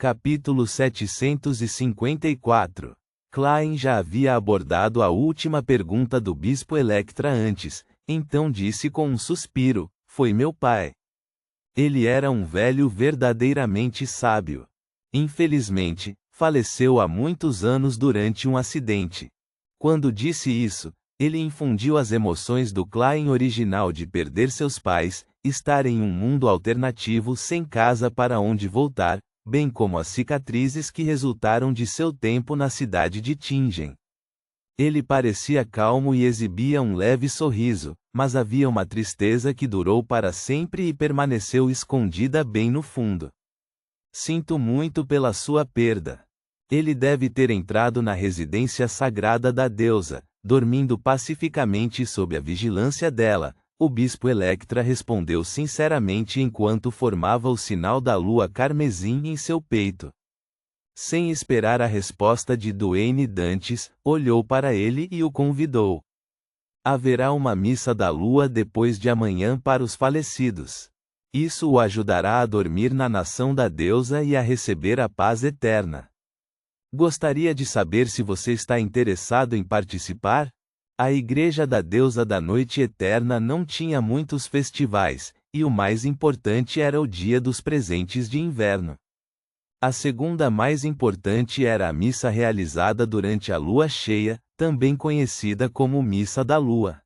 Capítulo 754. Klein já havia abordado a última pergunta do bispo Electra antes, então disse com um suspiro: foi meu pai. Ele era um velho verdadeiramente sábio. Infelizmente, faleceu há muitos anos durante um acidente. Quando disse isso, ele infundiu as emoções do Klein original de perder seus pais, estar em um mundo alternativo sem casa para onde voltar, bem como as cicatrizes que resultaram de seu tempo na cidade de Tingen. Ele parecia calmo e exibia um leve sorriso, mas havia uma tristeza que durou para sempre e permaneceu escondida bem no fundo. Sinto muito pela sua perda. Ele deve ter entrado na residência sagrada da deusa, dormindo pacificamente sob a vigilância dela. O bispo Electra respondeu sinceramente enquanto formava o sinal da lua carmesim em seu peito. Sem esperar a resposta de Duane Dantes, olhou para ele e o convidou. Haverá uma missa da lua depois de amanhã para os falecidos. Isso o ajudará a dormir na nação da deusa e a receber a paz eterna. Gostaria de saber se você está interessado em participar? A Igreja da Deusa da Noite Eterna não tinha muitos festivais, e o mais importante era o Dia dos Presentes de Inverno. A segunda mais importante era a missa realizada durante a lua cheia, também conhecida como Missa da Lua.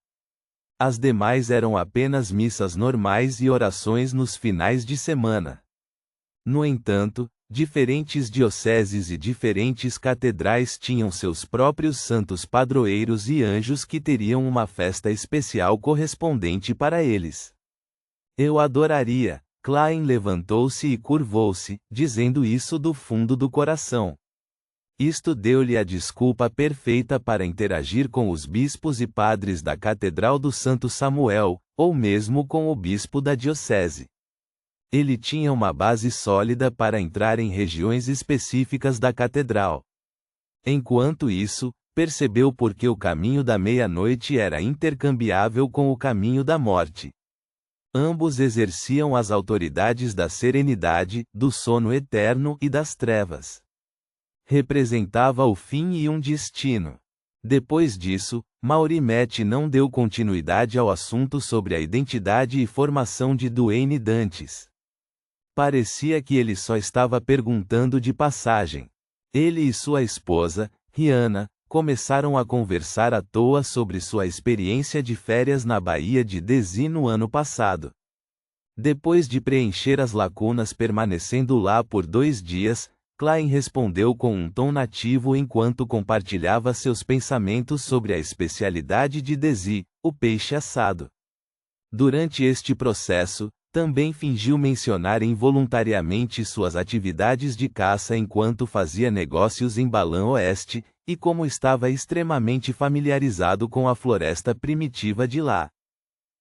As demais eram apenas missas normais e orações nos finais de semana. No entanto, diferentes dioceses e diferentes catedrais tinham seus próprios santos padroeiros e anjos que teriam uma festa especial correspondente para eles. Eu adoraria. Klein levantou-se e curvou-se, dizendo isso do fundo do coração. Isto deu-lhe a desculpa perfeita para interagir com os bispos e padres da Catedral do Santo Samuel, ou mesmo com o bispo da diocese. Ele tinha uma base sólida para entrar em regiões específicas da catedral. Enquanto isso, percebeu por que o caminho da meia-noite era intercambiável com o caminho da morte. Ambos exerciam as autoridades da serenidade, do sono eterno e das trevas. Representava o fim e um destino. Depois disso, Maurimet não deu continuidade ao assunto sobre a identidade e formação de Duane Dantes. Parecia que ele só estava perguntando de passagem. Ele e sua esposa, Rihanna, começaram a conversar à toa sobre sua experiência de férias na Baía de Desi no ano passado. Depois de preencher as lacunas permanecendo lá por 2 dias, Klein respondeu com um tom nativo enquanto compartilhava seus pensamentos sobre a especialidade de Desi, o peixe assado. Durante este processo, também fingiu mencionar involuntariamente suas atividades de caça enquanto fazia negócios em Balã Oeste, e como estava extremamente familiarizado com a floresta primitiva de lá.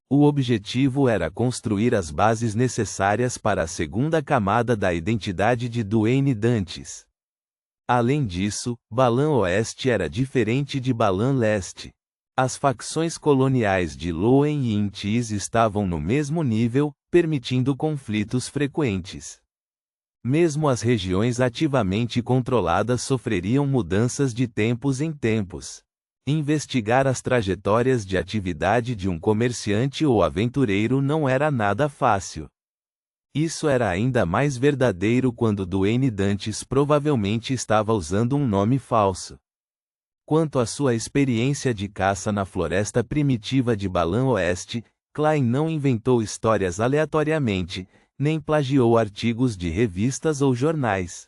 O objetivo era construir as bases necessárias para a segunda camada da identidade de Duane Dantes. Além disso, Balã Oeste era diferente de Balã Leste. As facções coloniais de Loen e Intis estavam no mesmo nível, permitindo conflitos frequentes. Mesmo as regiões ativamente controladas sofreriam mudanças de tempos em tempos. Investigar as trajetórias de atividade de um comerciante ou aventureiro não era nada fácil. Isso era ainda mais verdadeiro quando Duane Dantes provavelmente estava usando um nome falso. Quanto à sua experiência de caça na floresta primitiva de Balã Oeste, Klein não inventou histórias aleatoriamente, nem plagiou artigos de revistas ou jornais.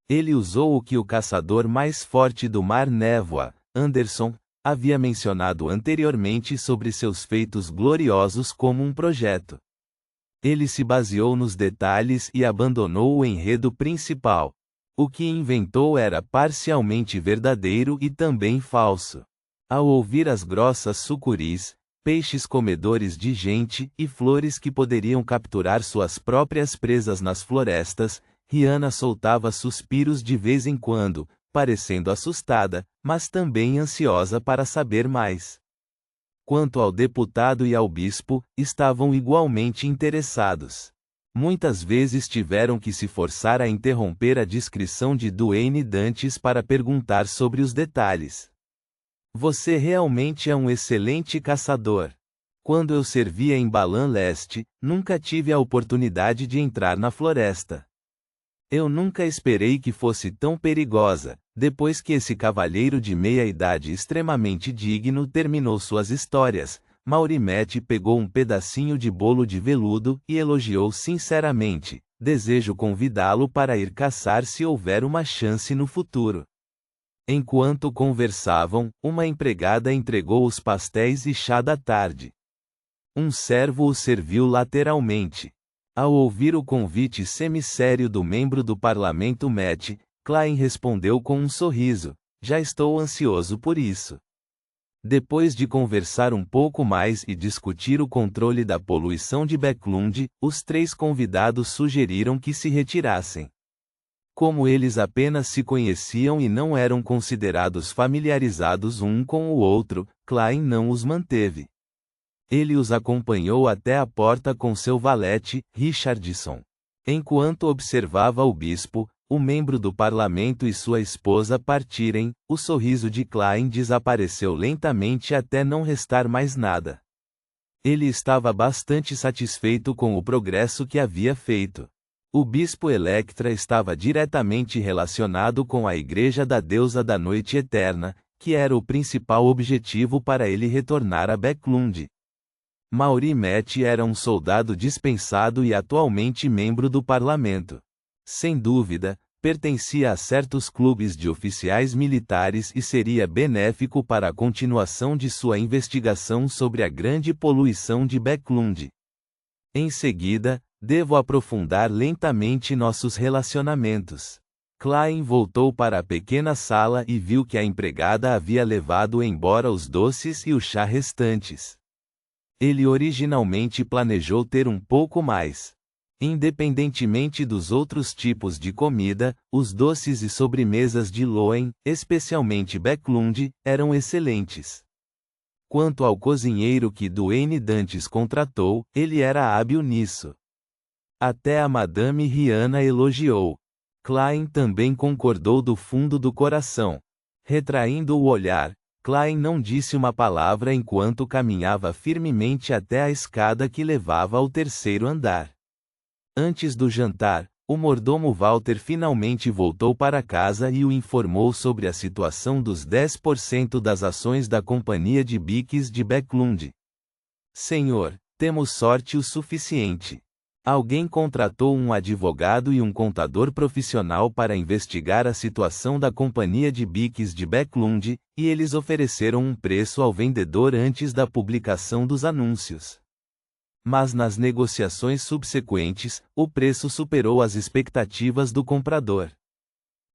Ele usou o que o caçador mais forte do Mar Névoa, Anderson, havia mencionado anteriormente sobre seus feitos gloriosos como um projeto. Ele se baseou nos detalhes e abandonou o enredo principal. O que inventou era parcialmente verdadeiro e também falso. Ao ouvir as grossas sucuris, peixes comedores de gente e flores que poderiam capturar suas próprias presas nas florestas, Rihanna soltava suspiros de vez em quando, parecendo assustada, mas também ansiosa para saber mais. Quanto ao deputado e ao bispo, estavam igualmente interessados. Muitas vezes tiveram que se forçar a interromper a descrição de Duane Dantes para perguntar sobre os detalhes. Você realmente é um excelente caçador. Quando eu servia em Balan Leste, nunca tive a oportunidade de entrar na floresta. Eu nunca esperei que fosse tão perigosa, depois que esse cavalheiro de meia-idade extremamente digno terminou suas histórias. Maurimete pegou um pedacinho de bolo de veludo e elogiou sinceramente: desejo convidá-lo para ir caçar se houver uma chance no futuro. Enquanto conversavam, uma empregada entregou os pastéis e chá da tarde. Um servo o serviu lateralmente. Ao ouvir o convite semissério do membro do parlamento Matt, Klein respondeu com um sorriso: já estou ansioso por isso. Depois de conversar um pouco mais e discutir o controle da poluição de Backlund, os 3 convidados sugeriram que se retirassem. Como eles apenas se conheciam e não eram considerados familiarizados um com o outro, Klein não os manteve. Ele os acompanhou até a porta com seu valete, Richardson. Enquanto observava o bispo, o membro do parlamento e sua esposa partirem, o sorriso de Klein desapareceu lentamente até não restar mais nada. Ele estava bastante satisfeito com o progresso que havia feito. O bispo Electra estava diretamente relacionado com a Igreja da Deusa da Noite Eterna, que era o principal objetivo para ele retornar a Backlund. Maurimete era um soldado dispensado e atualmente membro do parlamento. Sem dúvida, pertencia a certos clubes de oficiais militares e seria benéfico para a continuação de sua investigação sobre a grande poluição de Backlund. Em seguida, devo aprofundar lentamente nossos relacionamentos. Klein voltou para a pequena sala e viu que a empregada havia levado embora os doces e o chá restantes. Ele originalmente planejou ter um pouco mais. Independentemente dos outros tipos de comida, os doces e sobremesas de Loen, especialmente Backlund, eram excelentes. Quanto ao cozinheiro que Duane Dantes contratou, ele era hábil nisso. Até a Madame Rihanna elogiou. Klein também concordou do fundo do coração. Retraindo o olhar, Klein não disse uma palavra enquanto caminhava firmemente até a escada que levava ao 3º andar. Antes do jantar, o mordomo Walter finalmente voltou para casa e o informou sobre a situação dos 10% das ações da companhia de biques de Backlund. Senhor, temos sorte o suficiente. Alguém contratou um advogado e um contador profissional para investigar a situação da companhia de biques de Backlund, e eles ofereceram um preço ao vendedor antes da publicação dos anúncios. Mas nas negociações subsequentes, o preço superou as expectativas do comprador.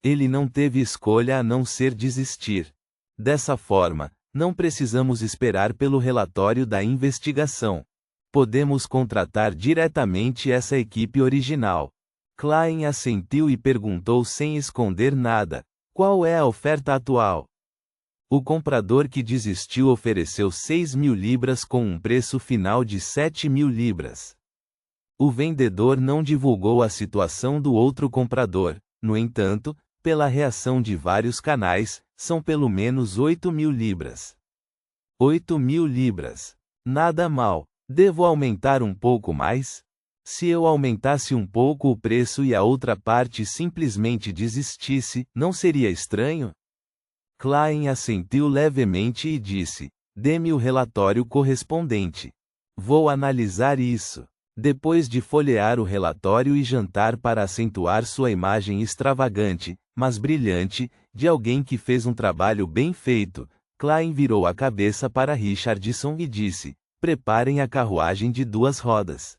Ele não teve escolha a não ser desistir. Dessa forma, não precisamos esperar pelo relatório da investigação. Podemos contratar diretamente essa equipe original. Klein assentiu e perguntou sem esconder nada: qual é a oferta atual? O comprador que desistiu ofereceu 6.000 libras com um preço final de 7.000 libras. O vendedor não divulgou a situação do outro comprador, no entanto, pela reação de vários canais, são pelo menos 8.000 libras. 8.000 libras. Nada mal. Devo aumentar um pouco mais? Se eu aumentasse um pouco o preço e a outra parte simplesmente desistisse, não seria estranho? Klein assentiu levemente e disse: dê-me o relatório correspondente. Vou analisar isso. Depois de folhear o relatório e jantar para acentuar sua imagem extravagante, mas brilhante, de alguém que fez um trabalho bem feito, Klein virou a cabeça para Richardson e disse: preparem a carruagem de 2 rodas.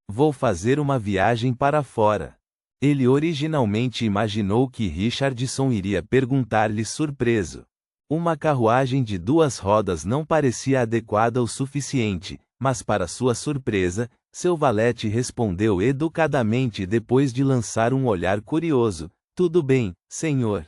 Vou fazer uma viagem para fora. Ele originalmente imaginou que Richardson iria perguntar-lhe surpreso. Uma carruagem de 2 rodas não parecia adequada o suficiente, mas para sua surpresa, seu valete respondeu educadamente depois de lançar um olhar curioso: tudo bem, senhor.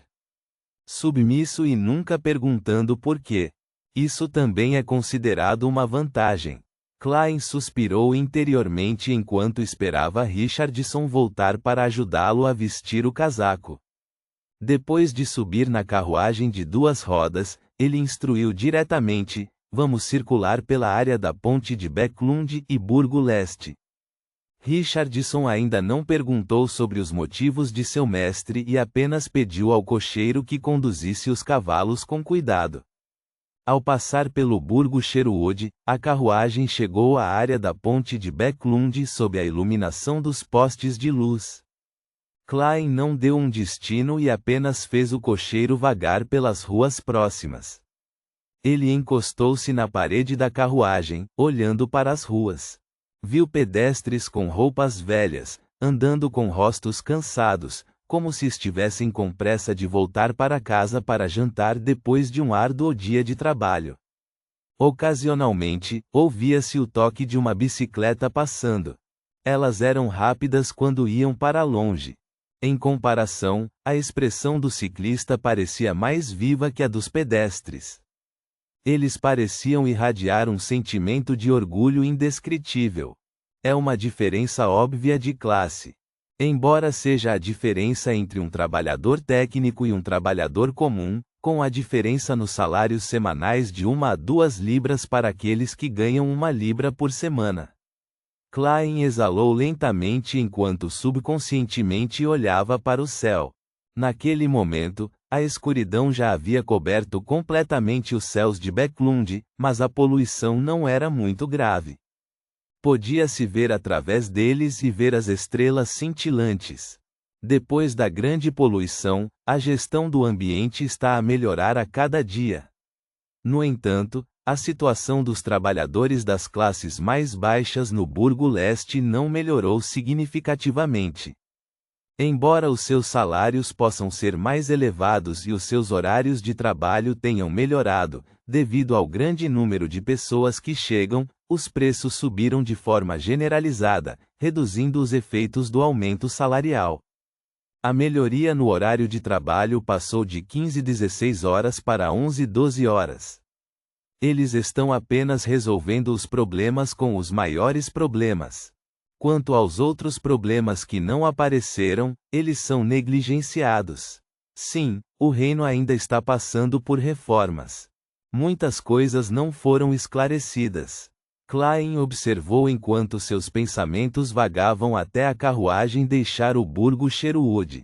Submisso e nunca perguntando por quê. Isso também é considerado uma vantagem. Klein suspirou interiormente enquanto esperava Richardson voltar para ajudá-lo a vestir o casaco. Depois de subir na carruagem de 2 rodas, ele instruiu diretamente: vamos circular pela área da ponte de Bäcklund e Burgo Leste. Richardson ainda não perguntou sobre os motivos de seu mestre e apenas pediu ao cocheiro que conduzisse os cavalos com cuidado. Ao passar pelo Burgo Sherwood, a carruagem chegou à área da ponte de Bäcklund sob a iluminação dos postes de luz. Klein não deu um destino e apenas fez o cocheiro vagar pelas ruas próximas. Ele encostou-se na parede da carruagem, olhando para as ruas. Viu pedestres com roupas velhas, andando com rostos cansados, como se estivessem com pressa de voltar para casa para jantar depois de um árduo dia de trabalho. Ocasionalmente, ouvia-se o toque de uma bicicleta passando. Elas eram rápidas quando iam para longe. Em comparação, a expressão do ciclista parecia mais viva que a dos pedestres. Eles pareciam irradiar um sentimento de orgulho indescritível. É uma diferença óbvia de classe. Embora seja a diferença entre um trabalhador técnico e um trabalhador comum, com a diferença nos salários semanais de 1 a 2 libras para aqueles que ganham 1 libra por semana. Klein exalou lentamente enquanto subconscientemente olhava para o céu. Naquele momento, a escuridão já havia coberto completamente os céus de Bäcklund, mas a poluição não era muito grave. Podia-se ver através deles e ver as estrelas cintilantes. Depois da grande poluição, a gestão do ambiente está a melhorar a cada dia. No entanto, a situação dos trabalhadores das classes mais baixas no Burgo Leste não melhorou significativamente. Embora os seus salários possam ser mais elevados e os seus horários de trabalho tenham melhorado, devido ao grande número de pessoas que chegam, os preços subiram de forma generalizada, reduzindo os efeitos do aumento salarial. A melhoria no horário de trabalho passou de 15-16 horas para 11-12 horas. Eles estão apenas resolvendo os problemas com os maiores problemas. Quanto aos outros problemas que não apareceram, eles são negligenciados. Sim, o reino ainda está passando por reformas. Muitas coisas não foram esclarecidas. Klein observou enquanto seus pensamentos vagavam até a carruagem deixar o Burgo Sherwood.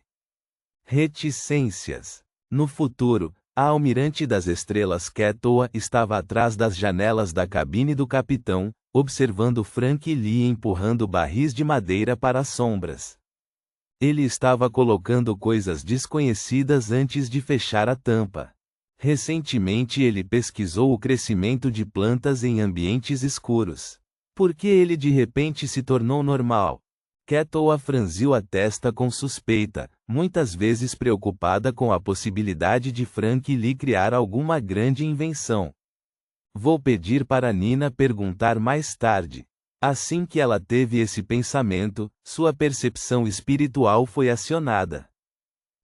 Reticências. No futuro, a almirante das estrelas Ketoa estava atrás das janelas da cabine do capitão, observando Frank Lee empurrando barris de madeira para as sombras. Ele estava colocando coisas desconhecidas antes de fechar a tampa. Recentemente ele pesquisou o crescimento de plantas em ambientes escuros. Por que ele de repente se tornou normal? Ketoa franziu a testa com suspeita, muitas vezes preocupada com a possibilidade de Frank Lee criar alguma grande invenção. Vou pedir para Nina perguntar mais tarde. Assim que ela teve esse pensamento, sua percepção espiritual foi acionada.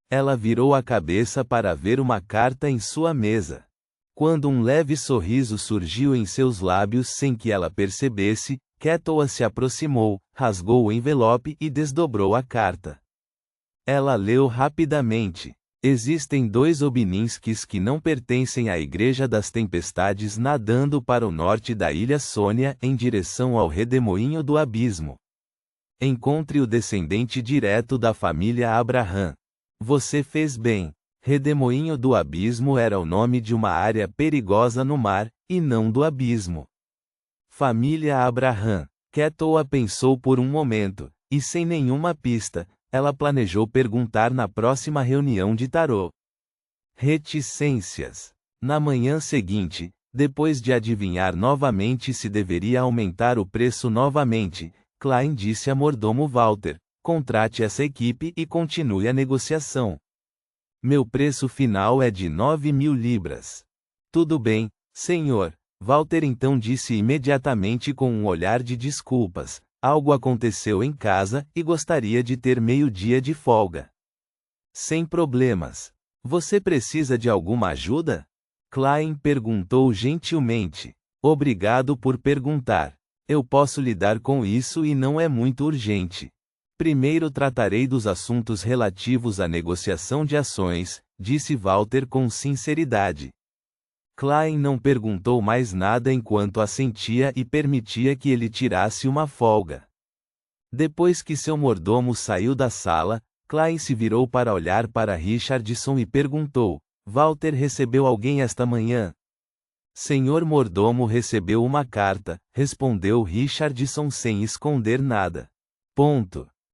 Ela virou a cabeça para ver uma carta em sua mesa. Quando um leve sorriso surgiu em seus lábios sem que ela percebesse, Ketoa se aproximou, rasgou o envelope e desdobrou a carta. Ela leu rapidamente. Existem 2 Obninskis que não pertencem à Igreja das Tempestades nadando para o norte da ilha Sônia em direção ao redemoinho do abismo. Encontre o descendente direto da família Abraham. Você fez bem. Redemoinho do abismo era o nome de uma área perigosa no mar, e não do abismo. Família Abraham. Ketoa pensou por um momento, e sem nenhuma pista, ela planejou perguntar na próxima reunião de tarô. Reticências. Na manhã seguinte, depois de adivinhar novamente se deveria aumentar o preço novamente, Klein disse a mordomo Walter: contrate essa equipe e continue a negociação. Meu preço final é de 9.000 libras. Tudo bem, senhor. Walter então disse imediatamente com um olhar de desculpas: algo aconteceu em casa e gostaria de ter meio-dia de folga. Sem problemas. Você precisa de alguma ajuda? Klein perguntou gentilmente. Obrigado por perguntar. Eu posso lidar com isso e não é muito urgente. Primeiro tratarei dos assuntos relativos à negociação de ações, disse Walter com sinceridade. Klein não perguntou mais nada enquanto assentia e permitia que ele tirasse uma folga. Depois que seu mordomo saiu da sala, Klein se virou para olhar para Richardson e perguntou: Walter recebeu alguém esta manhã? Senhor mordomo recebeu uma carta, respondeu Richardson sem esconder nada. Ponto.